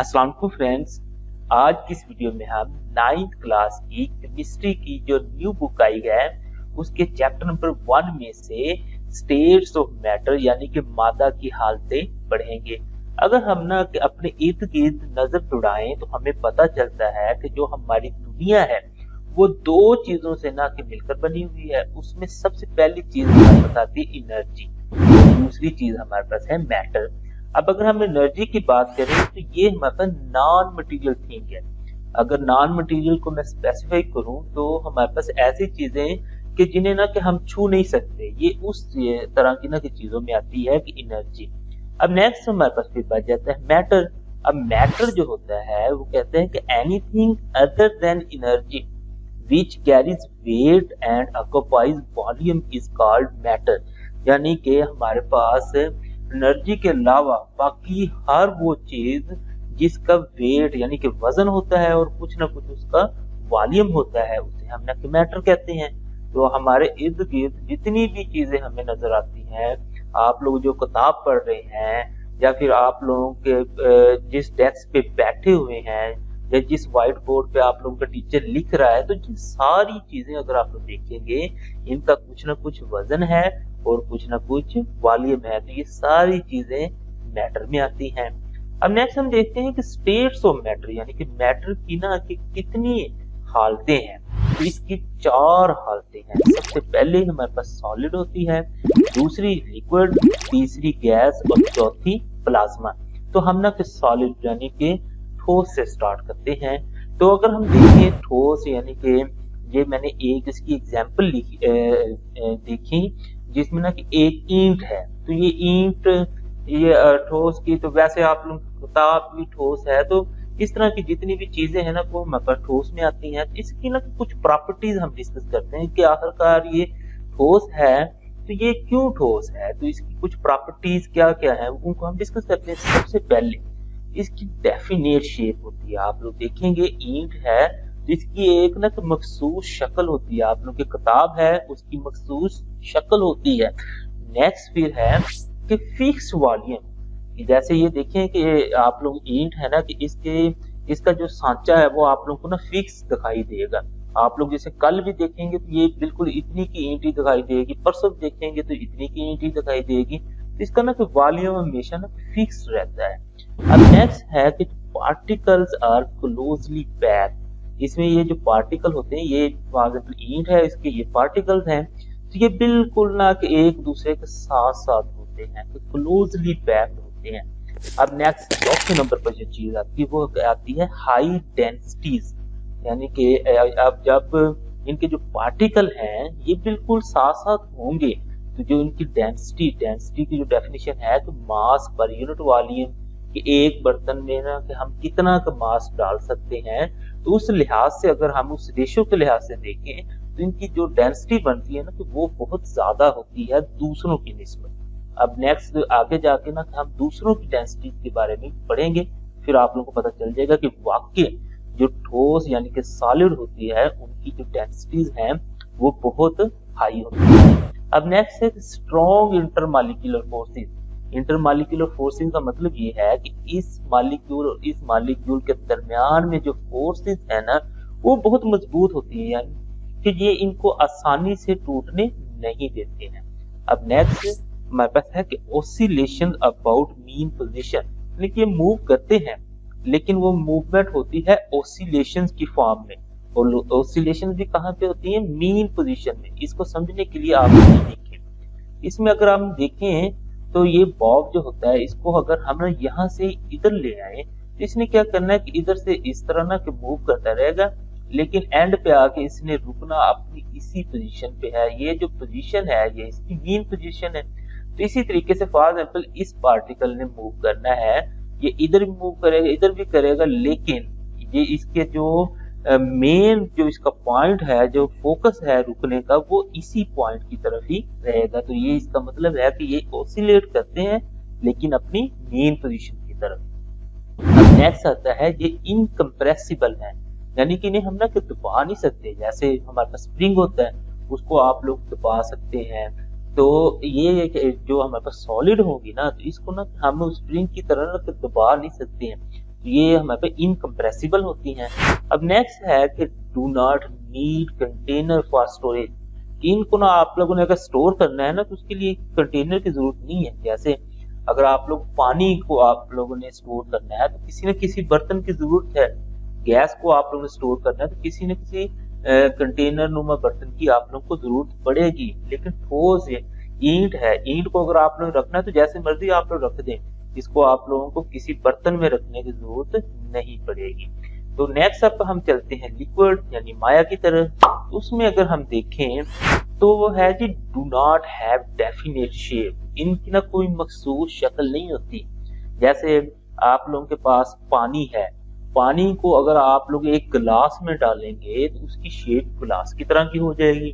अस्सलाम वालेकुम फ्रेंड्स। आज की इस वीडियो में हम 9th क्लास की केमिस्ट्री की जो न्यू बुक आई है उसके चैप्टर नंबर 1 में से स्टेट्स ऑफ मैटर यानी कि मादा की हालतें पढ़ेंगे। अगर हम ना कि अपने इर्द गिर्द नजर दौड़ाएं तो हमें पता चलता है कि जो हमारी दुनिया है वो दो चीजों से ना कि मिलकर बनी हुई है। उसमें सबसे पहली चीज हमारे पास आती है एनर्जी, दूसरी चीज हमारे पास है मैटर। अब अगर हम एनर्जी की बात करें तो ये हमारे पास नॉन मटेरियल थिंग है। अगर नॉन मटेरियल को मैं स्पेसिफाई करूं तो हमारे पास ऐसी चीजें कि जिन्हें ना कि हम छू नहीं सकते, ये उस तरह की ना कि चीजों में आती है कि एनर्जी। अब नेक्स्ट हमारे पास फिर बच जाता है मैटर। अब मैटर जो होता है वो कहते हैं कि anything other than energy which carries weight and occupies volume is called matter। यानी कि हमारे पास एनर्जी के अलावा बाकी हर वो चीज जिसका वेट यानी कि वजन होता है और कुछ ना कुछ उसका वॉल्यूम होता है उसे हम ना मैटर कहते हैं। तो हमारे इर्द गिर्द जितनी भी चीजें हमें नजर आती हैं, आप लोग जो किताब पढ़ रहे हैं या फिर आप लोगों के जिस डेस्क पे बैठे हुए हैं या जिस व्हाइट बोर्ड पे आप लोगों का टीचर लिख रहा है, तो ये सारी चीजें अगर आप लोग देखेंगे इनका कुछ ना कुछ वजन है और कुछ ना कुछ वॉल्यूम है। तो ये सारी चीजें मैटर में आती हैं। अब नेक्स्ट हम देखते हैं कि स्टेट्स ऑफ मैटर यानी कि मैटर की ना कि कितनी हालतें हैं। तो इसकी 4 हालतें हैं। सबसे पहले हमारे पास सॉलिड होती है, दूसरी लिक्विड, तीसरी गैस और चौथी प्लाज्मा। तो हम ना कि सॉलिड यानी कि ठोस से स्टार्ट करते हैं। तो अगर हम देखें ठोस यानी कि ये मैंने एक इसकी एग्जांपल देखी जिसमें ना कि एक ईंट है। तो ये ईंट ये ठोस की, तो वैसे आप लोग किताब भी ठोस है। तो इस तरह की जितनी भी चीजें हैं ना वो मतलब ठोस में आती हैं। इसकी ना कुछ प्रॉपर्टीज हम डिस्कस करते हैं कि आखिरकार ये ठोस है तो ये क्यों ठोस है, तो इसकी कुछ प्रॉपर्टीज क्या क्या है उनको हम डिस्कस करते हैं। सबसे पहले इसकी डेफिनेट शेप होती है। आप लोग देखेंगे ईंट है तो इसकी एक ना मखसूस शक्ल होती है। आप लोग की किताब है उसकी मखसूस शक्ल होती है। नेक्स्ट फिर है कि फिक्स वॉल्यूम। जैसे ये देखें कि आप लोग ईंट है ना कि इसका जो सांचा है वो आप लोग को ना फिक्स दिखाई देगा। आप लोग जैसे कल भी देखेंगे तो ये बिल्कुल इतनी की ईंट ही दिखाई देगी, परसों देखेंगे तो इतनी की ईंट ही दिखाई देगी। तो इसका ना वॉल्यूम हमेशा ना फिक्स रहता है। अब नेक्स्ट है कि पार्टिकल्स आर क्लोजली पैक्ड। इसमें ये जो पार्टिकल होते हैं, ये ईंट है इसके ये पार्टिकल्स हैं, तो ये बिल्कुल ना कि एक दूसरे के साथ साथ होते हैं, तो क्लोजली पैक्ड होते हैं। अब नेक्स्ट चौथे नंबर पर जो चीज आती है वो आती है हाई डेंसिटीज। यानी कि अब जब इनके जो पार्टिकल हैं ये बिल्कुल साथ साथ होंगे तो जो इनकी डेंसिटी की जो डेफिनेशन है तो मास पर यूनिट वॉल्यूम कि एक बर्तन में ना कि हम कितना का मास डाल सकते हैं। तो उस लिहाज से अगर हम उस रेशो के लिहाज से देखें तो इनकी जो डेंसिटी बनती है ना कि वो बहुत ज्यादा होती है दूसरों की निस्बत। अब नेक्स्ट आगे जाके ना हम दूसरों की डेंसिटी के बारे में पढ़ेंगे, फिर आप लोगों को पता चल जाएगा कि वाकई जो ठोस यानी कि सॉलिड होती है उनकी जो डेंसिटीज हैं वो बहुत हाई होती है। अब नेक्स्ट है strong intermolecular forces. Intermolecular forcing का मतलब ये है कि इस मॉलिक्यूल और इस मॉलिक्यूल के दरमियान में जो फोर्सेस है ना वो बहुत मजबूत होती है, यानी कि ये इनको आसानी से टूटने नहीं देते हैं। अब नेक्स्ट हमारे पास है कि ऑसिलेशन अबाउट मीन पोजीशन, यानी कि ये मूव करते हैं लेकिन वो मूवमेंट होती है ऑसिलेशंस की फॉर्म में। और ऑसिलेशन भी कहाँ पे होती है? मीन पोजीशन में। इसको समझने के लिए आप देखें, इसमें अगर हम देखें तो ये बॉब जो होता है इसको अगर हम यहाँ से इधर ले आए तो इसने क्या करना है कि इधर से इस तरह ना कि मूव करता रहेगा, लेकिन एंड पे आके इसने रुकना अपनी इसी पोजीशन पे है। ये जो पोजीशन है ये इसकी मीन पोजीशन है। तो इसी तरीके से फॉर एग्जांपल इस पार्टिकल ने मूव करना है, ये इधर भी मूव करेगा इधर भी करेगा, लेकिन ये इसके जो मेन जो इसका पॉइंट है जो फोकस है रुकने का वो इसी पॉइंट की तरफ ही रहेगा। तो ये इसका मतलब है कि ये ऑसिलेट करते हैं लेकिन अपनी मेन पोजीशन की तरफ। अब नेक्स्ट आता है ये इनकम्प्रेसिबल है, यानी कि इन्हें हम ना दबा नहीं सकते। जैसे हमारे पास स्प्रिंग होता है उसको आप लोग दबा सकते हैं, तो ये जो हमारे पास सॉलिड होगी ना तो इसको ना हम स्प्रिंग की तरह ना दबा नहीं सकते हैं। तो ये हमारे पे इनकम्प्रेसिबल होती हैं। अब नेक्स्ट है कि do not need container for storage, इनको ना आप लोगों ने अगर स्टोर करना है ना तो उसके लिए कंटेनर की जरूरत नहीं है। जैसे अगर आप लोग पानी को आप लोगों ने स्टोर करना है तो किसी न किसी बर्तन की जरूरत है, गैस को आप लोगों ने स्टोर करना है तो किसी न किसी कंटेनर नुमा बर्तन की आप लोगों को जरूरत पड़ेगी। लेकिन ठोस ईंट है, ईंट को अगर आप लोग रखना है तो जैसे मर्जी आप लोग रख दें, इसको आप लोगों को किसी बर्तन में रखने की जरूरत नहीं पड़ेगी। तो नेक्स्ट अप हम चलते हैं लिक्विड यानी माया की तरफ। उसमें अगर हम देखें तो वो है जी do not have definite shape, इनकी ना कोई मखसूस शक्ल नहीं होती। जैसे आप लोगों के पास पानी है, पानी को अगर आप लोग एक गिलास में डालेंगे तो उसकी शेप गिलास की तरह की हो जाएगी।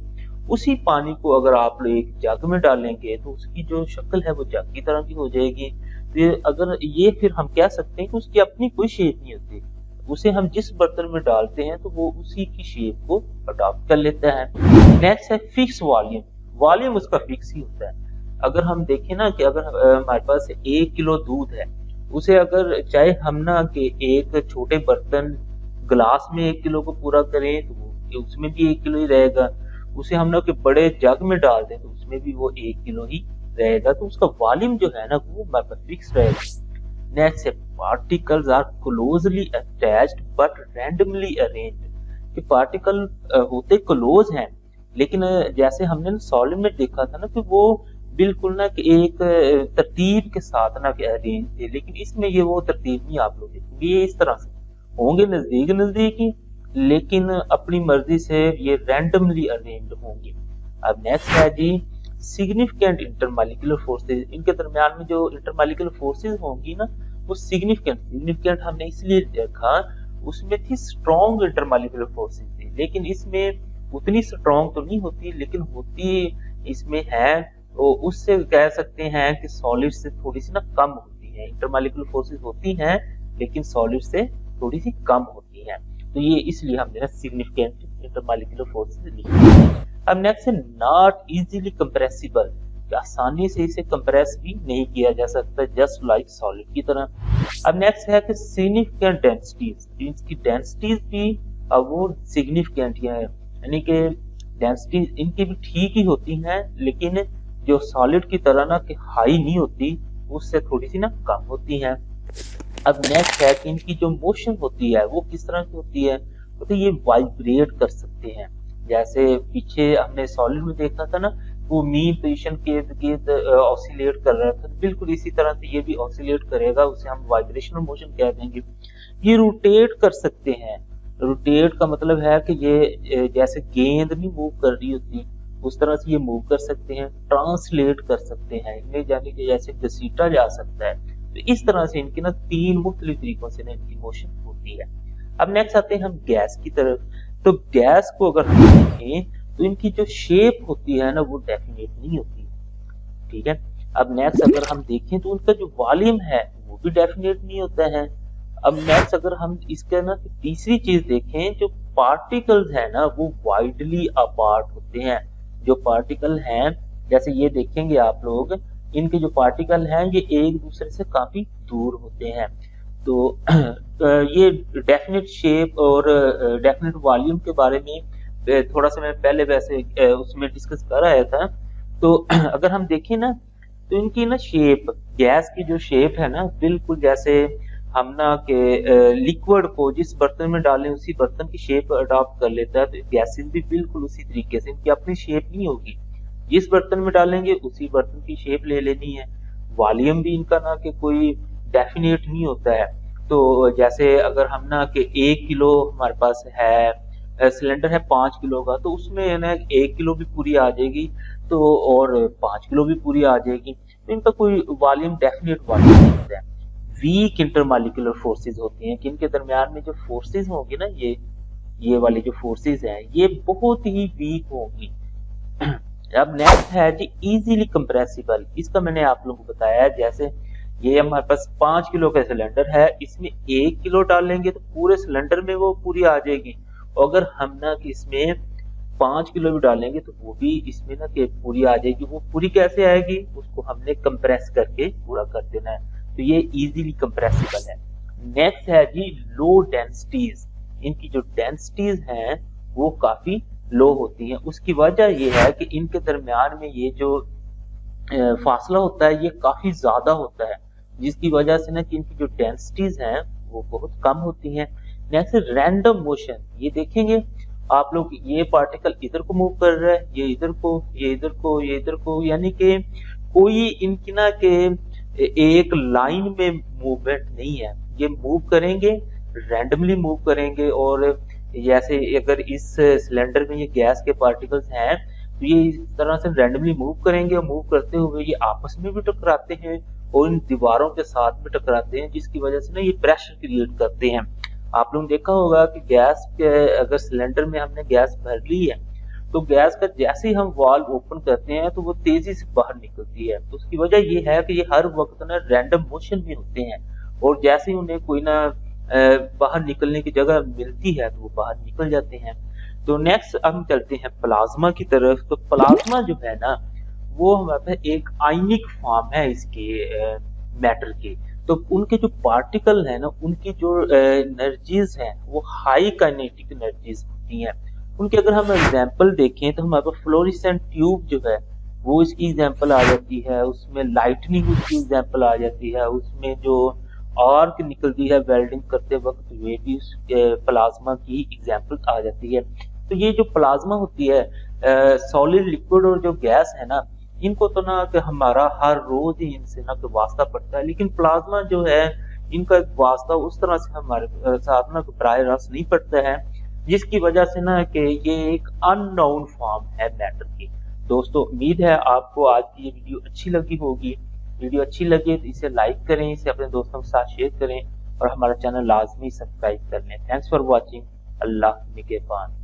उसी पानी को अगर आप लोग एक जग में डालेंगे तो उसकी जो शक्ल है वो जग की तरह की हो जाएगी। तो अगर ये फिर हम कह सकते हैं कि उसकी अपनी कोई शेप नहीं होती, उसे हम जिस बर्तन में डालते हैं तो वो उसी की शेप को अडॉप्ट कर लेता है। नेक्स्ट है फिक्स वॉल्यूम, वॉल्यूम उसका फिक्स ही होता है। अगर हम देखें ना कि अगर हमारे पास 1 किलो दूध है, उसे अगर चाहे हम ना कि एक छोटे बर्तन गिलास में 1 किलो को पूरा करें तो उसमें भी 1 किलो ही रहेगा, उसे हम ना कि बड़े जग में डाल दें तो उसमें भी वो 1 किलो ही रहेगा। तो उसका वॉल्यूम जो है ना वो हमारे पास फिक्स रहेगा। नेक्स्ट है particles are closely attached but randomly arranged, कि पार्टिकल होते क्लोज हैं लेकिन जैसे हमने सॉलिड में देखा था ना कि वो बिल्कुल ना कि एक तरतीब के साथ ना कि अरेंज थे, लेकिन इसमें ये वो तरतीब नहीं आप लोग देखेंगे, ये इस तरह से होंगे नजदीक नजदीक ही लेकिन अपनी मर्जी से ये रैंडमली अरेंज्ड होंगे। अब नेक्स्ट है जी सिग्निफिकेंट इंटरमॉलिक्यूलर फोर्सेज, इनके दरमियान में जो इंटरमॉलिक्यूलर फोर्सेज होंगी ना वो सिग्निफिकेंट हमने इसलिए देखा, उसमें थी स्ट्रॉन्ग इंटरमॉलिक्यूलर फोर्सेज थी, लेकिन इसमें उतनी स्ट्रॉन्ग तो नहीं होती, लेकिन होती इसमें है तो उससे कह सकते हैं कि सॉलिड से थोड़ी सी ना कम होती है। इंटरमॉलिक्यूलर फोर्सेज होती हैं लेकिन सॉलिड से थोड़ी सी कम होती हैं, तो ये इसलिए हमने ना सिग्निफिकेंट इंटरमॉलिक्यूलर फोर्सेज लिखी। अब नेक्स्ट है नॉट इजीली कंप्रेसिबल, आसानी से इसे कंप्रेस भी नहीं किया जा सकता जस्ट लाइक सॉलिड की तरह। अब नेक्स्ट है कि सिग्निफिकेंट डेंसिटीज, इनकी डेंसिटीज भी वो सिग्निफिकेंट है, यानी कि डेंसिटीज इनकी भी ठीक ही होती हैं लेकिन जो सॉलिड की तरह ना कि हाई नहीं होती, उससे थोड़ी सी ना कम होती हैं। अब नेक्स्ट है कि इनकी जो मोशन होती है वो किस तरह की होती है, तो ये वाइब्रेट कर सकते हैं। जैसे पीछे हमने सॉलिड में देखा था ना वो मीन पोजीशन के इर्द गिर्द ऑसिलेट कर रहा था, बिल्कुल इसी तरह से ये भी ऑसिलेट करेगा, उसे हम वाइब्रेशनल मोशन कह देंगे। ये रोटेट कर सकते हैं, रोटेट का मतलब है कि ये जैसे गेंद नहीं मूव कर रही होती उस तरह से ये मूव कर सकते हैं। ट्रांसलेट कर सकते हैं इनमें, यानी कि जैसे घसीटा जा सकता है। तो इस तरह से इनकी ना 3 मुख्तलिफ तरीकों से ना इनकी मोशन होती है। अब नेक्स्ट आते हैं हम गैस की तरफ। तो गैस को अगर हम देखें तो इनकी जो शेप होती है ना वो डेफिनेट नहीं होती, ठीक है। अब नेक्स्ट अगर हम देखें तो उनका जो वॉल्यूम है वो भी डेफिनेट नहीं होता है। अब नेक्स्ट अगर हम इसका ना तीसरी चीज देखें, जो पार्टिकल्स है ना वो वाइडली अपार्ट होते हैं। जो पार्टिकल हैं जैसे ये देखेंगे आप लोग, इनके जो पार्टिकल हैं ये एक दूसरे से काफी दूर होते हैं। तो ये डेफिनेट शेप और डेफिनेट वॉल्यूम के बारे में थोड़ा सा मैं पहले वैसे उसमें डिस्कस कर आया था। तो अगर हम देखें ना तो इनकी ना शेप, गैस की जो शेप है ना बिल्कुल जैसे हम ना के लिक्विड को जिस बर्तन में डालें उसी बर्तन की शेप अडॉप्ट कर लेता है, तो गैसेस भी बिल्कुल उसी तरीके से, इनकी अपनी शेप नहीं होगी, जिस बर्तन में डालेंगे उसी बर्तन की शेप ले लेनी है। वॉल्यूम भी इनका ना कि कोई डेफिनेट नहीं होता है। तो जैसे अगर हम ना कि 1 किलो हमारे पास है सिलेंडर है 5 किलो का, तो उसमें ना 1 किलो भी पूरी आ जाएगी तो और 5 किलो भी पूरी आ जाएगी, तो इनका कोई वॉल्यूम डेफिनेट वॉल्यूम नहीं होता है। वीक इंटरमॉलिक्यूलर फोर्सेज होती हैं कि इनके दरमियान में जो फोर्सेज होंगी ना ये वाली जो फोर्सेज हैं ये बहुत ही वीक होंगी। अब नेक्स्ट है जी इजीली कंप्रेसिबल, इसका मैंने आप लोगों को बताया। जैसे ये हमारे पास 5 किलो का सिलेंडर है, इसमें 1 किलो डालेंगे तो पूरे सिलेंडर में वो पूरी आ जाएगी, और अगर हम ना कि इसमें 5 किलो भी डालेंगे तो वो भी इसमें ना कि पूरी आ जाएगी। वो पूरी कैसे आएगी, उसको हमने कंप्रेस करके पूरा कर देना है, तो ये इजीली कंप्रेसिबल है। नेक्स्ट है जी लो डेंसिटीज। इनकी जो डेंसिटीज हैं वो काफी लो होती हैं। उसकी वजह ये है कि इनके दरमियान में ये जो फासला होता है ये काफी ज्यादा होता है, जिसकी वजह से ना कि इनकी जो डेंसिटीज हैं वो बहुत कम होती हैं। नेक्स्ट रैंडम मोशन, ये देखेंगे आप लोग, ये पार्टिकल इधर को मूव कर रहा है, ये इधर को, ये इधर को, ये इधर को, यानी कि कोई इनकी ना के एक लाइन में मूवमेंट नहीं है। ये मूव करेंगे, रैंडमली मूव करेंगे। और जैसे अगर इस सिलेंडर में ये गैस के पार्टिकल्स हैं तो ये इस तरह से रैंडमली मूव करेंगे, और मूव करते हुए ये आपस में भी टकराते हैं और इन दीवारों के साथ भी टकराते हैं, जिसकी वजह से ना ये प्रेशर क्रिएट करते हैं। आप लोगों ने देखा होगा कि गैस के अगर सिलेंडर में हमने गैस भर ली है तो गैस का जैसे ही हम वाल्व ओपन करते हैं तो वो तेजी से बाहर निकलती है। तो उसकी वजह ये है कि ये हर वक्त ना रैंडम मोशन में होते हैं, और जैसे ही उन्हें कोई ना बाहर निकलने की जगह मिलती है तो वो बाहर निकल जाते हैं। तो नेक्स्ट हम चलते हैं प्लाज्मा की तरफ। तो प्लाज्मा जो है ना वो हमारे पास एक आयनिक फॉर्म है इसके मैटर के। तो उनके जो पार्टिकल है ना उनकी जो एनर्जीज हैं वो हाई काइनेटिक एनर्जीज होती हैं। उनके अगर हम एग्जांपल देखें तो हमारे पास फ्लोरेसेंट ट्यूब जो है वो इसकी एग्जांपल आ जाती है, उसमें लाइटनिंग उसकी एग्जांपल आ जाती है, उसमें जो आर्क निकलती है वेल्डिंग करते वक्त वे भी प्लाज्मा की एग्जांपल आ जाती है। तो ये जो प्लाज्मा होती है, सॉलिड, लिक्विड और जो गैस है ना, इनको तो ना कि हमारा हर रोज ही इनसे ना कि वास्ता पड़ता है, लेकिन प्लाज्मा जो है इनका एक वास्ता उस तरह से हमारे साथ ना बराह रास्त नहीं पड़ता है, जिसकी वजह से ना कि ये एक अननोन फॉर्म है मैटर की। दोस्तों उम्मीद है आपको आज की ये वीडियो अच्छी लगी होगी। वीडियो अच्छी लगे तो इसे लाइक करें, इसे अपने दोस्तों के साथ शेयर करें और हमारा चैनल लाजमी सब्सक्राइब कर लें। Thanks for watching. अल्लाह निगहबान।